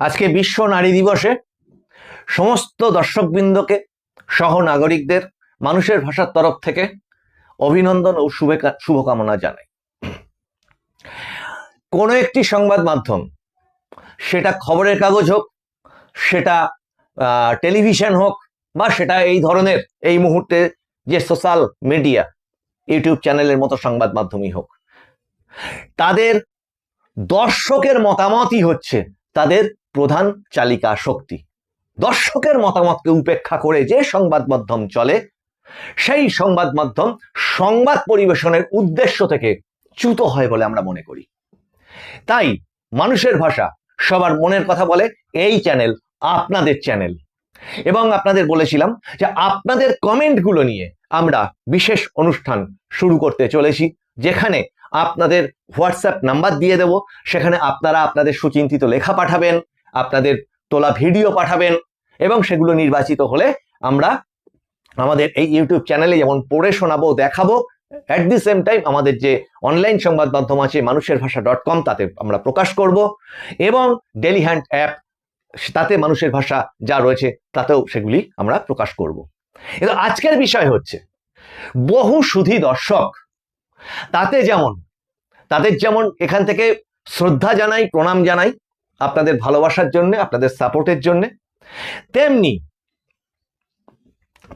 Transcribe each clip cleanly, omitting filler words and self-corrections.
আজকে বিশ্ব নারী দিবসে সমস্ত দর্শকবৃন্দকে সহ নাগরিকদের মানুষের ভাষার তরফ থেকে অভিনন্দন ও শুভকামনা জানাই। কোনো একটি সংবাদ মাধ্যম, সেটা খবরের কাগজ হোক, সেটা টেলিভিশন হোক, বা সেটা এই ধরনের এই মুহূর্তে যে সোশ্যাল মিডিয়া ইউটিউব চ্যানেলের মতো সংবাদ মাধ্যমই হোক, তাদের দর্শকের মতামতই হচ্ছে তাদের প্রধান চালিকা শক্তি। দর্শকের মতামতকে উপেক্ষা করে যে সংবাদ মাধ্যম চলে, সেই সংবাদ মাধ্যম সংবাদ পরিবেশনের উদ্দেশ্য থেকে চ্যুত হয় বলে আমরা মনে করি। তাই মানুষের ভাষা সবার মনের কথা বলে এই চ্যানেল আপনাদের চ্যানেল, এবং আপনাদের বলেছিলাম যে আপনাদের কমেন্টগুলো নিয়ে আমরা বিশেষ অনুষ্ঠান শুরু করতে চলেছি, যেখানে আপনাদের হোয়াটসঅ্যাপ নাম্বার দিয়ে দেব। সেখানে আপনারা আপনাদের সুচিন্তিত লেখা পাঠাবেন, আপনাদের তোলা ভিডিও পাঠাবেন, এবং সেগুলো নির্বাচিত হলে আমরা আমাদের এই ইউটিউব চ্যানেলে যেমন পড়ে শোনাবো, দেখাবো, অ্যাট দি সেম টাইম আমাদের যে অনলাইন সংবাদ মাধ্যম আছে মানুষেরভাষা.com, তাতে আমরা প্রকাশ করব, এবং ডেলি হ্যান্ড অ্যাপ, তাতে মানুষের ভাষা যা রয়েছে তাতেও সেগুলি আমরা প্রকাশ করব। কিন্তু আজকের বিষয় হচ্ছে বহু সুধী দর্শক, তাদের যেমন এখান থেকে শ্রদ্ধা জানাই, প্রণাম জানাই আপনাদের ভালোবাসার জন্য, আপনাদের সাপোর্টের জন্য, তেমনি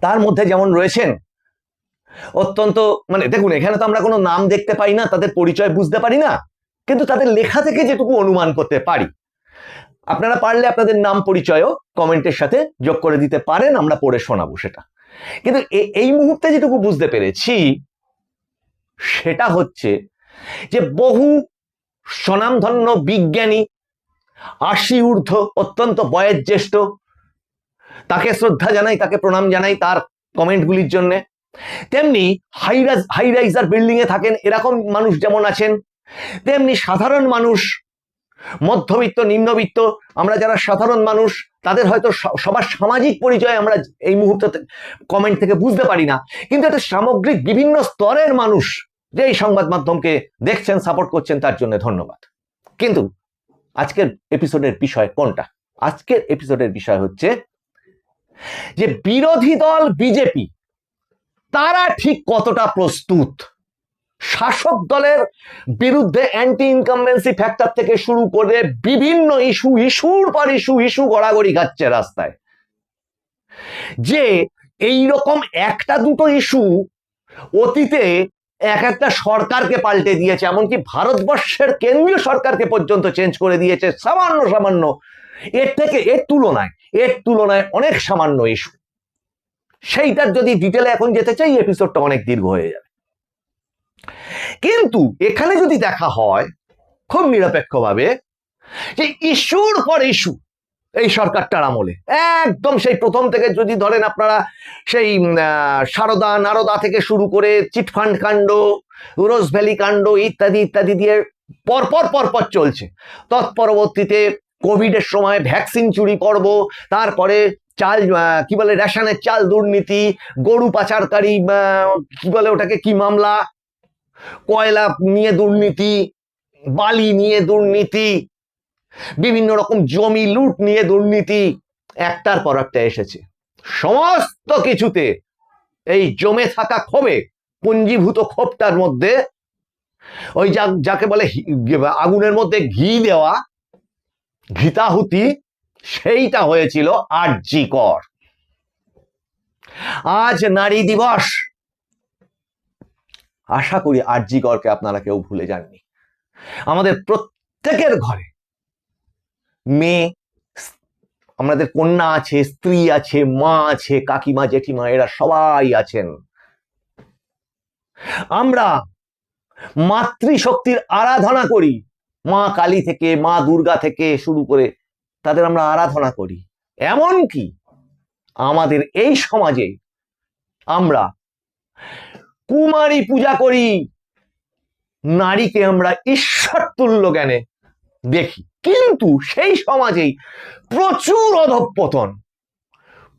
তার মধ্যে যেমন রয়েছেন অত্যন্ত দেখুন, এখানে তো আমরা কোনো নাম দেখতে পাই না, তাদের পরিচয় বুঝতে পারি না, কিন্তু তাদের লেখা থেকে যেটুকু অনুমান করতে পারি, আপনারা পারলে আপনাদের নাম পরিচয়ও কমেন্টের সাথে যোগ করে দিতে পারেন, আমরা পড়ে শোনাবো সেটা। কিন্তু এই মুহূর্তে যেটুকু বুঝতে পেরেছি সেটা হচ্ছে যে বহু স্বনামধন্য বিজ্ঞানী, 80 ঊর্ধ্ব, অত্যন্ত বয়োজ্যেষ্ঠ, তাকে শ্রদ্ধা জানাই, তাকে প্রণাম জানাই তার কমেন্টগুলির জন্য। তেমনি হাই রাইজার বিল্ডিং এ থাকেন এরকম মানুষ যেমন আছেন, তেমনি সাধারণ মানুষ, মধ্যবিত্ত, নিম্নবিত্ত, আমরা যারা সাধারণ মানুষ, তাদের হয়তো সবার সামাজিক পরিচয় আমরা এই মুহূর্তে কমেন্ট থেকে বুঝতে পারি না, কিন্তু এটা সামগ্রিক বিভিন্ন স্তরের মানুষ যে এই সংবাদ মাধ্যমকে দেখছেন, সাপোর্ট করছেন, তার জন্য ধন্যবাদ। কিন্তু আজকের এপিসোডের বিষয় কোনটা? আজকের এপিসোডের বিষয় হচ্ছে যে বিরোধী দল বিজেপি তারা ঠিক কতটা প্রস্তুত শাসক দলের বিরুদ্ধে অ্যান্টি ইনকামবেন্সি ফ্যাক্টর থেকে শুরু করে বিভিন্ন ইস্যুর পর ইস্যু গড়াগড়ি খাচ্ছে রাস্তায়। যে এই রকম একটা দুটো ইস্যু অতীতে এক একটা সরকারকে পাল্টে দিয়েছে, এমনকি ভারতবর্ষের কেন্দ্রীয় সরকারকে পর্যন্ত চেঞ্জ করে দিয়েছে সামান্য এর তুলনায় অনেক সামান্য ইস্যু। সেইটার যদি ডিটেলে এখন যেতে চাই, এপিসোডটা অনেক দীর্ঘ হয়ে যাবে। কিন্তু এখানে যদি দেখা হয় খুব নিরপেক্ষভাবে, যে ইস্যুর পর ইস্যু এই সরকারটার আমলে, একদম সেই প্রথম থেকে যদি ধরেন আপনারা, সেই সারদা নারদা থেকে শুরু করে চিটফান্ড কাণ্ড, রোজ ভ্যালি কাণ্ড ইত্যাদি দিয়ে পরপর চলছে। তৎপরবর্তীতে কোভিডের সময় ভ্যাকসিন চুরি পর্ব, তারপরে চাল রেশনের চাল দুর্নীতি, গরু পাচারকারী ওটাকে কি মামলা, কয়লা নিয়ে দুর্নীতি, বালি নিয়ে দুর্নীতি, বিভিন্ন রকম জমি লুট নিয়ে দুর্নীতি, একটার পর একটা এসেছে। সমস্ত কিছুতে এই জমে থাকা ক্ষোভে, পুঞ্জীভূত ক্ষোভটার মধ্যে ওই যাকে বলে আগুনের মধ্যে ঘি দেওয়া, ঘৃতাহুতি, সেইটা হয়েছিল আরজি কর। আজ নারী দিবস, আশা করি আরজি করকে আপনারা কেউ ভুলে যাননি। আমাদের প্রত্যেকের ঘরে মেয়ে, আমাদের কন্যা আছে, স্ত্রী আছে, মা আছে, কাকিমা, জেঠিমা, এরা সবাই আছেন। আমরা মাতৃশক্তির আরাধনা করি, মা কালী থেকে, মা দুর্গা থেকে শুরু করে তাদের আমরা আরাধনা করি। এমনকি আমাদের এই সমাজে আমরা কুমারী পূজা করি, নারীকে আমরা ঈশ্বর তুল্য জ্ঞানে দেখি। কিন্তু সেই সমাজেই প্রচুর অধঃপতন,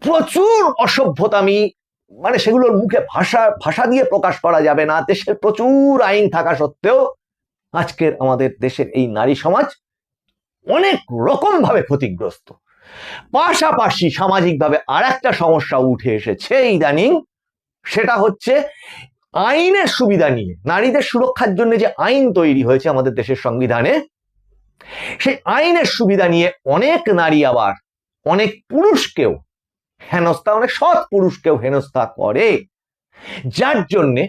প্রচুর অসভ্যতামি, সেগুলোর মুখে ভাষা দিয়ে প্রকাশ করা যাবে না। দেশের প্রচুর আইন থাকা সত্ত্বেও আজকের আমাদের দেশের এই নারী সমাজ অনেক রকম ভাবে ক্ষতিগ্রস্ত। পাশাপাশি সামাজিকভাবে আর একটা সমস্যা উঠে এসেছে ইদানিং, সেটা হচ্ছে আইনের সুবিধা নিয়ে, নারীদের সুরক্ষার জন্য যে আইন তৈরি হয়েছে আমাদের দেশের সংবিধানে, সেই আইনের সুবিধা নিয়ে অনেক নারী আবার অনেক পুরুষকেও হেনস্থা, অনেক সৎ পুরুষকেও হেনস্থা করে, যার জন্যে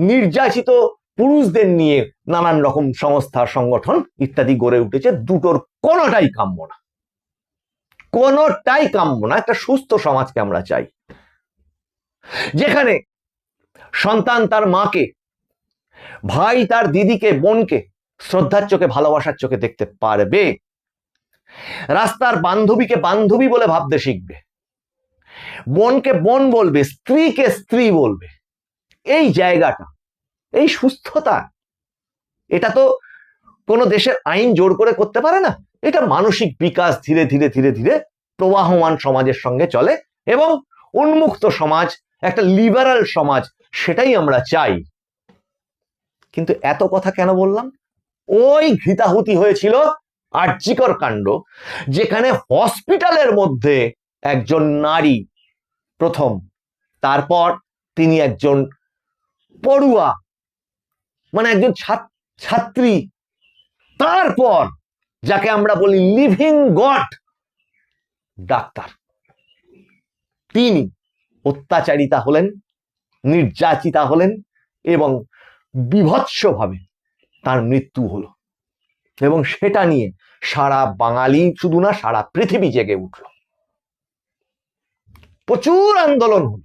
নির্যাতিত পুরুষদের নিয়ে নানান রকম সংস্থা, সংগঠন ইত্যাদি গড়ে উঠেছে। দুটোর কোনোটাই কাম্য না, কোনোটাই কাম্য না। একটা সুস্থ সমাজকে আমরা চাই, যেখানে সন্তান তার মাকে, ভাই তার দিদিকে, বোনকে শ্রদ্ধার চোখে, ভালোবাসার চোখে দেখতে পারবে, রাস্তার বান্ধবীকে বান্ধবী বলে ভাবতে শিখবে, বোনকে বোন বলবে, স্ত্রীকে স্ত্রী বলবে। এই জায়গাটা, এই সুস্থতা, এটা তো কোনো দেশের আইন জোর করে করতে পারে না। এটা মানসিক বিকাশ ধীরে ধীরে ধীরে ধীরে প্রবাহমান সমাজের সঙ্গে চলে, এবং উন্মুক্ত সমাজ, একটা লিবারাল সমাজ, সেটাই আমরা চাই। কিন্তু এত কথা কেন বললাম? ওই ঘৃতাহুতি হয়েছিল আরজিকর কাণ্ড, যেখানে হসপিটালের মধ্যে একজন নারী প্রথম, তারপর তিনি একজন পড়ুয়া, মানে একজন ছাত্রী, তারপর যাকে আমরা বলি লিভিং গড, ডাক্তার, তিনি অত্যাচারিতা হলেন, নির্যাতিতা হলেন, এবং বীভৎসভাবে তার মৃত্যু হলো। এবং সেটা নিয়ে সারা বাঙালি শুধু না, সারা পৃথিবী জেগে উঠল, প্রচুর আন্দোলন হল,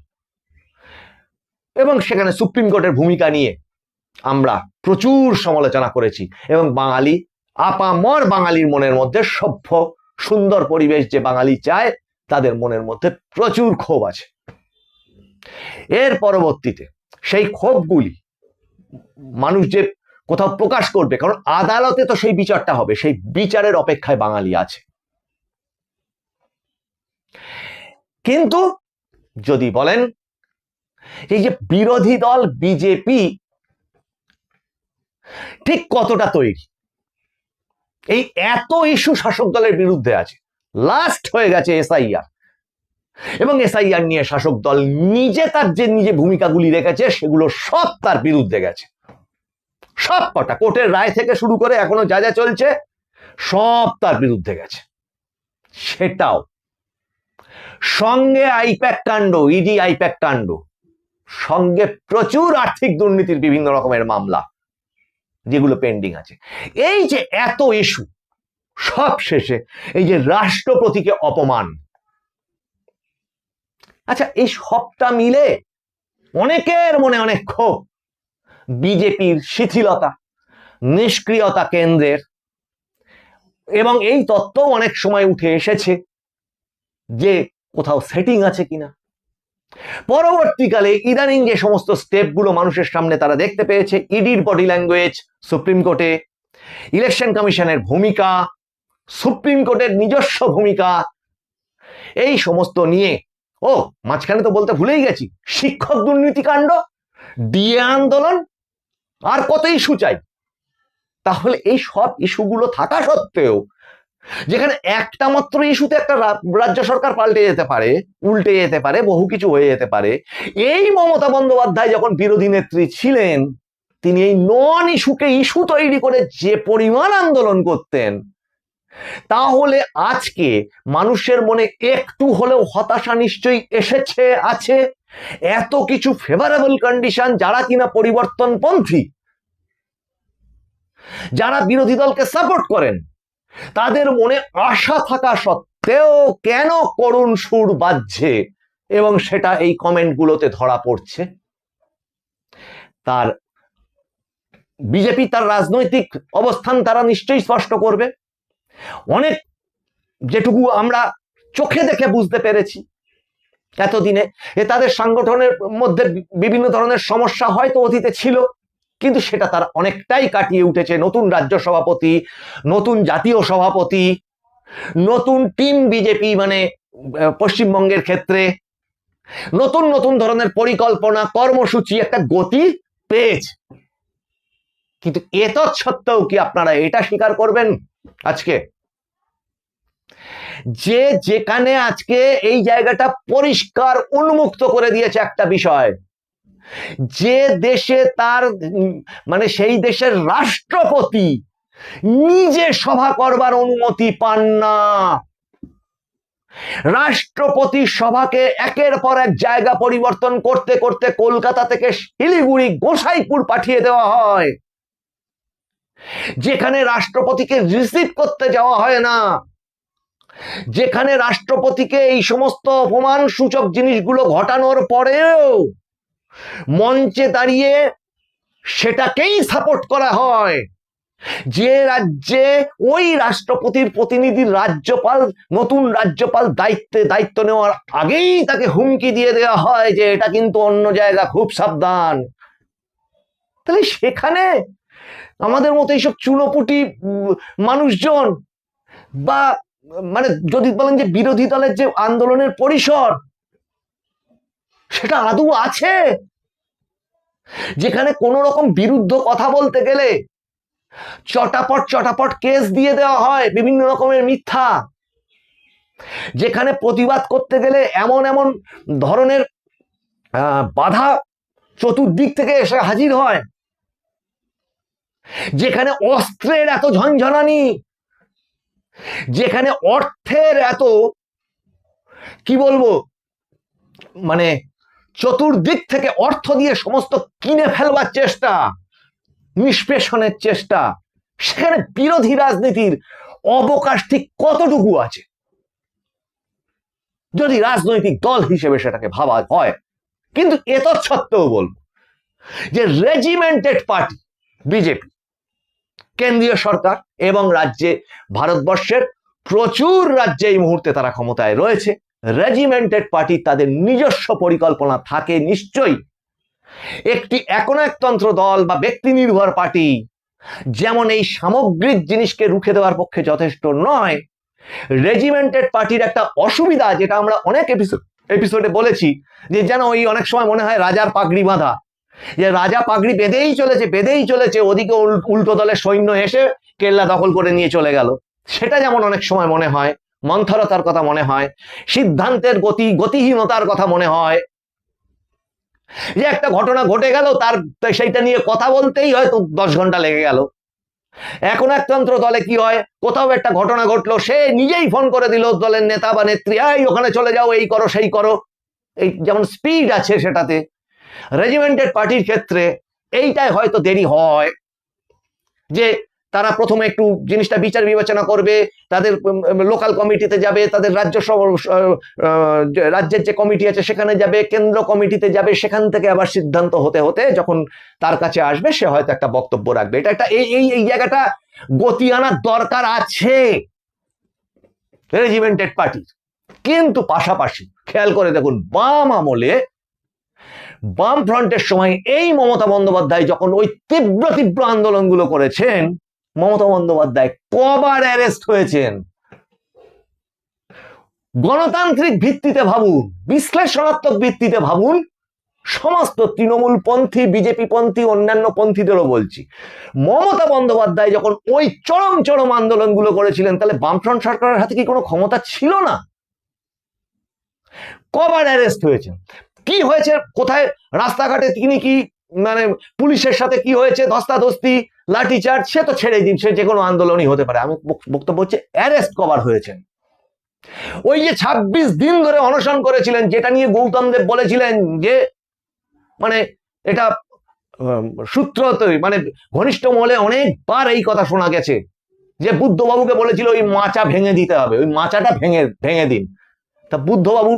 এবং সেখানে সুপ্রিম কোর্টের ভূমিকা নিয়ে আমরা প্রচুর সমালোচনা করেছি। এবং বাঙালি, আপামর বাঙালির মনের মধ্যে, সভ্য সুন্দর পরিবেশ যে বাঙালি চায়, তাদের মনের মধ্যে প্রচুর ক্ষোভ আছে। এর পরবর্তীতে সেই ক্ষোভগুলি মানুষ যে কোথাও প্রকাশ করবে, কারণ আদালতে তো সেই বিচারটা হবে, সেই বিচারের অপেক্ষায় বাঙালি আছে। কিন্তু যদি বলেন এই যে বিরোধী দল বিজেপি ঠিক কতটা তৈরি, এই এত ইস্যু শাসক দলের বিরুদ্ধে আছে, লাস্ট হয়ে গেছে এসআইআর, এবং এসআইআর নিয়ে শাসক দল নিজে তার যে নিজে ভূমিকাগুলি রেখেছে সেগুলো সব তার বিরুদ্ধে গেছে, সব কটা, কোর্টের রায় থেকে শুরু করে এখনো যা যা চলছে সব তার বিরুদ্ধে গেছে। সেটাও সঙ্গে আইপ্যাক কাণ্ড, ইডি আইপ্যাক কাণ্ড, সঙ্গে প্রচুর আর্থিক দুর্নীতির বিভিন্ন রকমের মামলা যেগুলো পেন্ডিং আছে। এই যে এত ইস্যু, সব শেষে এই যে রাষ্ট্রপতিকে অপমান, আচ্ছা, এই সবটা মিলে অনেকের মনে অনেক ক্ষোভ, বিজেপির শিথিলতা, নিষ্ক্রিয়তা কেন্দ্রের, এবং এই তত্ত্ব অনেক সময় উঠে এসেছে যে কোথাও সেটিং আছে কিনা। পরবর্তীকালে ইদানিং যে সমস্ত স্টেপগুলো মানুষের সামনে তারা দেখতে পেয়েছে, ইডির বডি ল্যাঙ্গুয়েজ, সুপ্রিম কোর্টে ইলেকশন কমিশনের ভূমিকা, সুপ্রিম কোর্টের নিজস্ব ভূমিকা, এই সমস্ত নিয়ে, ও মাঝখানে তো বলতে ভুলেই গেছি, শিক্ষক দুর্নীতিকাণ্ড, ডিএ আন্দোলন, আর কত ইস্যু চাই। তাহলে এই সব ইস্যুগুলো থাকা সত্ত্বেও, যেখানে একটা মাত্র ইস্যুতে একটা রাজ্য সরকার পাল্টে যেতে পারে, উল্টে যেতে পারে, বহু কিছু হয়ে যেতে পারে, এই মমতা বন্দ্যোপাধ্যায় যখন বিরোধী নেত্রী ছিলেন, তিনি এই নন ইস্যুকে ইস্যু তৈরি করে যে পরিমাণ আন্দোলন করতেন, তাহলে আজকে মানুষের মনে একটু হলেও হতাশা নিশ্চয়ই এসেছে, আছে। এত কিছু ফেভারেবল কন্ডিশন, যারা কিনা পরিবর্তনপন্থী, যারা বিরোধী দলকে সাপোর্ট করেন, তাদের মনে আশা থাকা সত্ত্বেও কেন করুণ সুর বাজছে, এবং সেটা এই কমেন্টগুলোতে ধরা পড়ছে। তার বিজেপি তার রাজনৈতিক অবস্থান তারা নিশ্চয়ই স্পষ্ট করবে। অনেক যেটুকু আমরা চোখে দেখে বুঝতে পেরেছি এতদিনে, তাদের সংগঠনের মধ্যে বিভিন্ন ধরনের সমস্যা হয়তো অতীতে ছিল, কিন্তু সেটা তারা অনেকটাই কাটিয়ে উঠেছে। নতুন রাজ্য সভাপতি, নতুন জাতীয় সভাপতি, নতুন টিম বিজেপি, মানে পশ্চিমবঙ্গের ক্ষেত্রে নতুন নতুন ধরনের পরিকল্পনা, কর্মসূচি, একটা গতি পেয়েছে। কিন্তু এতৎসত্ত্বেও কি আপনারা এটা স্বীকার করবেন আজকে যে যেখানে আজকে এই জায়গাটা পরিষ্কার উন্মুক্ত করে দিয়েছে একটা বিষয়, যে দেশে তার মানে সেই দেশের রাষ্ট্রপতি নিজে সভা করবার অনুমতি পান না, রাষ্ট্রপতি সভাকে একের পর এক জায়গা পরিবর্তন করতে করতে কলকাতা থেকে শিলিগুড়ি গোসাইপুর পাঠিয়ে দেওয়া হয়, যেখানে রাষ্ট্রপতিকে রিসিভ করতে যাওয়া হয় না, যেখানে রাষ্ট্রপতিকে এই সমস্ত অপমান সূচক জিনিসগুলো ঘটানোর পরেও মঞ্চে দাঁড়িয়ে সেটাকেই সাপোর্ট করা হয়, যে রাজ্যে ওই রাষ্ট্রপতির প্রতিনিধি রাজ্যপাল, নতুন রাজ্যপাল দায়িত্ব নেওয়ার আগেই তাকে হুমকি দিয়ে দেওয়া হয় যে এটা কিন্তু অন্য জায়গা, খুব সাবধান। তাহলে সেখানে আমাদের মতো এইসব চুনোপুটি মানুষজন, বা মানে যদি বলেন যে বিরোধী দলের যে আন্দোলনের পরিসর, সেটা আদৌ আছে? যেখানে কোন রকম বিরুদ্ধ কথা বলতে গেলে চটাপট কেস দিয়ে দেওয়া হয় বিভিন্ন রকমের মিথ্যা, যেখানে প্রতিবাদ করতে গেলে এমন এমন ধরনের বাধা চতুর্দিক থেকে এসে হাজির হয়, যেখানে অস্ত্রের এত ঝনঝনানি, যেখানে অর্থের এত কি বলবো মানে চতুর্দিক থেকে অর্থ দিয়ে সমস্ত কিনে ফেলবার চেষ্টা, নিষ্পেষণের চেষ্টা, সেখানে বিরোধী রাজনীতির অবকাশ ঠিক কতটুকু আছে যদি রাজনৈতিক দল হিসেবে সেটাকে ভাবা হয়? কিন্তু এতৎসত্ত্বেও বলবো যে রেজিমেন্টেড পার্টি বিজেপি, কেন্দ্রীয় সরকার এবং রাজ্যে, ভারতবর্ষের প্রচুর রাজ্যে এই মুহূর্তে তারা ক্ষমতায় রয়েছে, রেজিমেন্টেড পার্টি তাদের নিজস্ব পরিকল্পনা থাকে নিশ্চয়ই। একটি একনায়কতন্ত্র দল বা ব্যক্তি নির্ভর পার্টি যেমন এই সামগ্রিক জিনিসকে রুখে দেওয়ার পক্ষে যথেষ্ট নয়, রেজিমেন্টেড পার্টির একটা অসুবিধা, যেটা আমরা অনেক এপিসোডে বলেছি, যে যেন ওই অনেক সময় মনে হয় রাজার পাগড়ি বাঁধা, যে রাজা পাগড়ি বেঁধেই চলেছে, ওদিকে উল্টো দলের সৈন্য এসে কেল্লা দখল করে নিয়ে চলে গেল। সেটা যেমন অনেক সময় মনে হয়, মন্থরতার কথা মনে হয়, সিদ্ধান্তের গতিহীনতার কথা মনে হয়, যে একটা ঘটনা ঘটে গেল তার সেইটা নিয়ে কথা বলতেই হয়তো 10 ঘন্টা লেগে গেল। একনায়কতন্ত্র দলে কি হয়, কোথাও একটা ঘটনা ঘটলো, সে নিজেই ফোন করে দিল দলের নেতা বা নেত্রী, এই ওখানে চলে যাও, এই করো সেই করো, এই যেমন স্পিড আছে সেটাতে। রেজিমেন্টেড পার্টির ক্ষেত্রে এইটাই হয়তো দেরি হয়, যে তারা প্রথমে একটু জিনিসটা বিচার বিবেচনা করবে, তাদের লোকাল কমিটিতে যাবে, তাদের রাজ্যের যে কমিটি আছে সেখানে যাবে, কেন্দ্র কমিটিতে যাবে, সেখান থেকে আবার সিদ্ধান্ত হতে হতে যখন তার কাছে আসবে সে হয়তো একটা বক্তব্য রাখবে। এটা একটা এই জায়গাটা গতি আনার দরকার আছে রেজিমেন্টেড পার্টির। কিন্তু পাশাপাশি খেয়াল করে দেখুন, বাম আমলে, বাম ফ্রন্টের সময় এই মমতা বন্দ্যোপাধ্যায় যখন ওই তীব্র আন্দোলনগুলো করেছেন, মমতা বন্দ্যোপাধ্যায় কবার অ্যারেস্ট হয়েছেন? গণতান্ত্রিক ভিত্তিতে ভাবুন, বিশ্লেষণাত্মক ভিত্তিতে ভাবুন, সমস্ত তৃণমূল পন্থী, বিজেপি পন্থী, অন্যান্য পন্থীদেরও বলছি, মমতা বন্দ্যোপাধ্যায় যখন ওই চরম আন্দোলনগুলো করেছিলেন, তাহলে বামফ্রন্ট সরকারের হাতে কি কোনো ক্ষমতা ছিল না? কবার অ্যারেস্ট হয়েছেন, কি হয়েছে, কোথায় রাস্তাঘাটে তিনি কি মানে পুলিশের সাথে কি হয়েছে, ধস্তাধস্তি, লাঠিচার্জ, সে তো ছেড়ে দিন, সে যে কোনো আন্দোলনই হতে পারে। আমি বক্তব্য হচ্ছে অ্যারেস্ট কবার হয়েছেন? ওই যে 26 দিন ধরে অনশন করেছিলেন, যেটা নিয়ে গৌতম দেব বলেছিলেন যে মানে এটা সূত্র মানে ঘনিষ্ঠ মহলে অনেকবার এই কথা শোনা গেছে, যে বুদ্ধবাবুকে বলেছিল ওই মাচা ভেঙে দিতে হবে, ওই মাচাটা ভেঙে দিন, তা বুদ্ধবাবু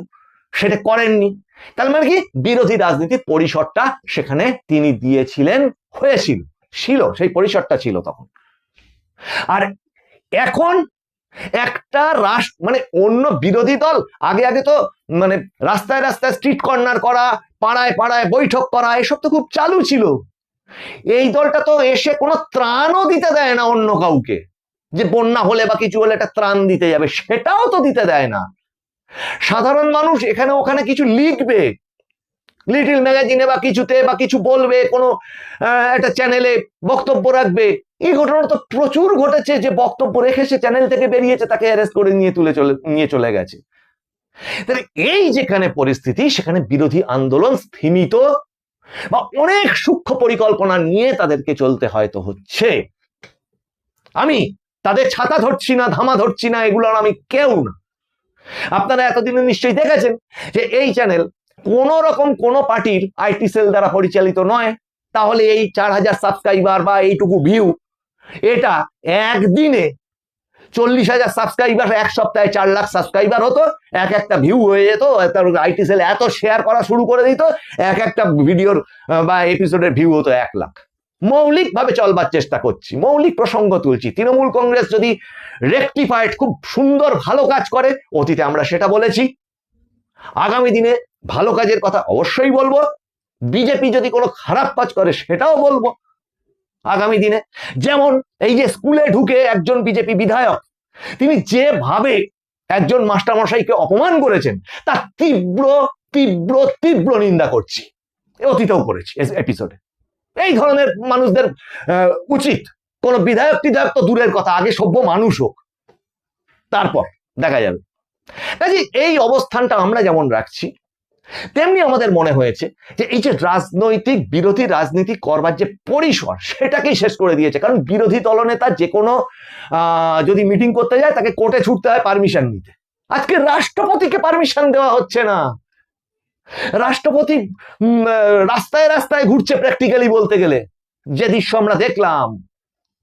সেটা করেননি। তার মানে কি, বিরোধী রাজনীতির পরিসরটা সেখানে তিনি দিয়েছিলেন, ছিল সেই পরিসরটা ছিল তখন। আর এখন একটা মানে অন্য বিরোধী দল, আগে তো মানে রাস্তায় স্ট্রিট কর্নার করা, পাড়ায় বৈঠক করা, এসব তো খুব চালু ছিল। এই দলটা তো এসে কোনো ত্রাণও দিতে দেয় না অন্য কাউকে, যে বন্যা হলে বা কিছু হলে একটা ত্রাণ দিতে যাবে, সেটাও তো দিতে দেয় না। সাধারণ মানুষ এখানে ওখানে কিছু লিখবে, লিটল ম্যাগাজিনে বা কিছুতে, বা কিছু বলবে, কোনো একটা চ্যানেলে বক্তব্য রাখবে, এই ঘটনা তো প্রচুর ঘটেছে যে বক্তব্য রেখে সে চ্যানেল থেকে বেরিয়েছে, তাকে অ্যারেস্ট করে নিয়ে চলে গেছে। তাহলে এই যেখানে পরিস্থিতি, সেখানে বিরোধী আন্দোলন স্থিমিত বা অনেক সূক্ষ্ম পরিকল্পনা নিয়ে তাদেরকে চলতে হয়তো হচ্ছে। আমি তাদের ছাতা ধরছি না, ধামা ধরছি না, এগুলোর আমি কেউ না। আপনারা এতদিনে নিশ্চয়ই দেখেছেন যে এই চ্যানেল কোন রকম কোন পার্টির আইটি সেল দ্বারা পরিচালিত নয়। তাহলে এই 4000 সাবস্ক্রাইবার বা এইটুকু ভিউ, এটা একদিনে 40,000 সাবস্ক্রাইবার, এক সপ্তাহে 4 লাখ সাবস্ক্রাইবার হতো, একটা ভিউ হয়ে যেত, আইটি সেল এত শেয়ার করা শুরু করে দিত, একটা ভিডিওর বা এপিসোডের ভিউ হতো 1 লাখ। মৌলিকভাবে চলবার চেষ্টা করছি, মৌলিক প্রসঙ্গ তুলছি। তৃণমূল কংগ্রেস যদি রেকটিফাইড খুব সুন্দর ভালো কাজ করে, অতীতে আমরা সেটা বলেছি, আগামী দিনে ভালো কাজের কথা অবশ্যই বলবো। বিজেপি যদি কোনো খারাপ কাজ করে সেটাও বলবো আগামী দিনে। যেমন এই যে স্কুলে ঢুকে একজন বিজেপি বিধায়ক, তিনি যেভাবে একজন মাস্টারমশাইকে অপমান করেছেন, তার তীব্র তীব্র তীব্র নিন্দা করছি, অতীতেও করেছি এপিসোডে। এই ধরনের মানুষদের উচিত, কোন বিধায়ক টিধায়ক তো দূরের কথা, আগে সভ্য মানুষ হোক, তারপর দেখা যাবে। কাজে এই অবস্থানটা আমরা যেমন রাখছি, তেমনি আমাদের মনে হয়েছে যে এই যে রাজনৈতিক বিরোধী রাজনীতি করবার যে পরিসর, সেটাকেই শেষ করে দিয়েছে। কারণ বিরোধী দলনেতা যে কোনো যদি মিটিং করতে যায়, তাকে কোর্টে ছুটতে হয় পারমিশন নিতে। আজকে রাষ্ট্রপতিকে পারমিশন দেওয়া হচ্ছে না। রাষ্ট্রপতি রাস্তায় রাস্তায় ঘুরছে প্র্যাকটিক্যালি বলতে গেলে, যে দৃশ্য আমরা দেখলাম,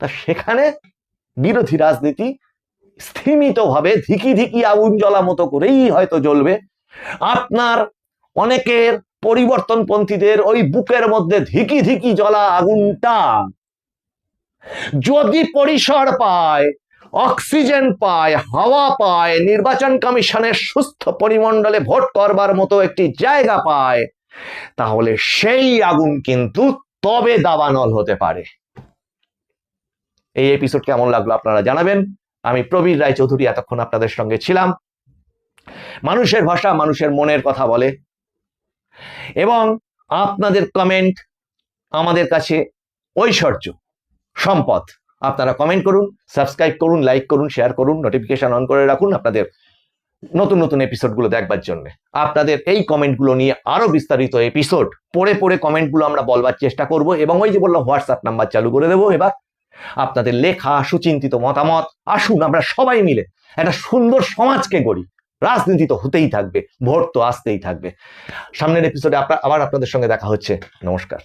তা সেখানে বিরোধী রাজনীতি স্থিমিতভাবে ধিকি ধিকি আগুন জ্বলা মতো করেই হয়তো জ্বলবে। আপনার অনেকের পরিবর্তনপন্থীদের ওই বুকের মধ্যে ধিকি ধিকি জ্বলা আগুনটা যদি পরিসর পায়, অক্সিজেন পায়, হাওয়া পায়, নির্বাচন কমিশনের সুস্থ পরিমণ্ডলে ভোট করবার মতো একটি জায়গা পায়, তাহলে সেই আগুন কিন্তু তবে দাবানল হতে পারে। এই এপিসোড কেমন লাগলো আপনারা জানাবেন। আমি প্রবীর রায়চৌধুরী এতক্ষণ আপনাদের সঙ্গে ছিলাম। মানুষের ভাষা মানুষের মনের কথা বলে, এবং আপনাদের কমেন্ট আমাদের কাছে ঐশ্বর্য, সম্পদ। আপনারা কমেন্ট করুন, সাবস্ক্রাইব করুন, লাইক করুন, শেয়ার করুন, নোটিফিকেশন অন করে রাখুন আপনাদের নতুন নতুন এপিসোডগুলো দেখবার জন্য। আপনাদের এই কমেন্টগুলো নিয়ে আরো বিস্তারিত এপিসোড পড়ে পড়ে কমেন্টগুলো আমরা বলবার চেষ্টা করব, এবং ওই যে বললাম হোয়াটসঅ্যাপ নাম্বার চালু করে দেবো। এবার আপনাদের লেখা সুচিন্তিত মতামত, আসুন আমরা সবাই মিলে একটা সুন্দর সমাজকে গড়ি। রাজনীতি তো হতেই থাকবে, ভোট তো আসতেই থাকবে। সামনের এপিসোডে আবার আপনাদের সঙ্গে দেখা হচ্ছে। নমস্কার।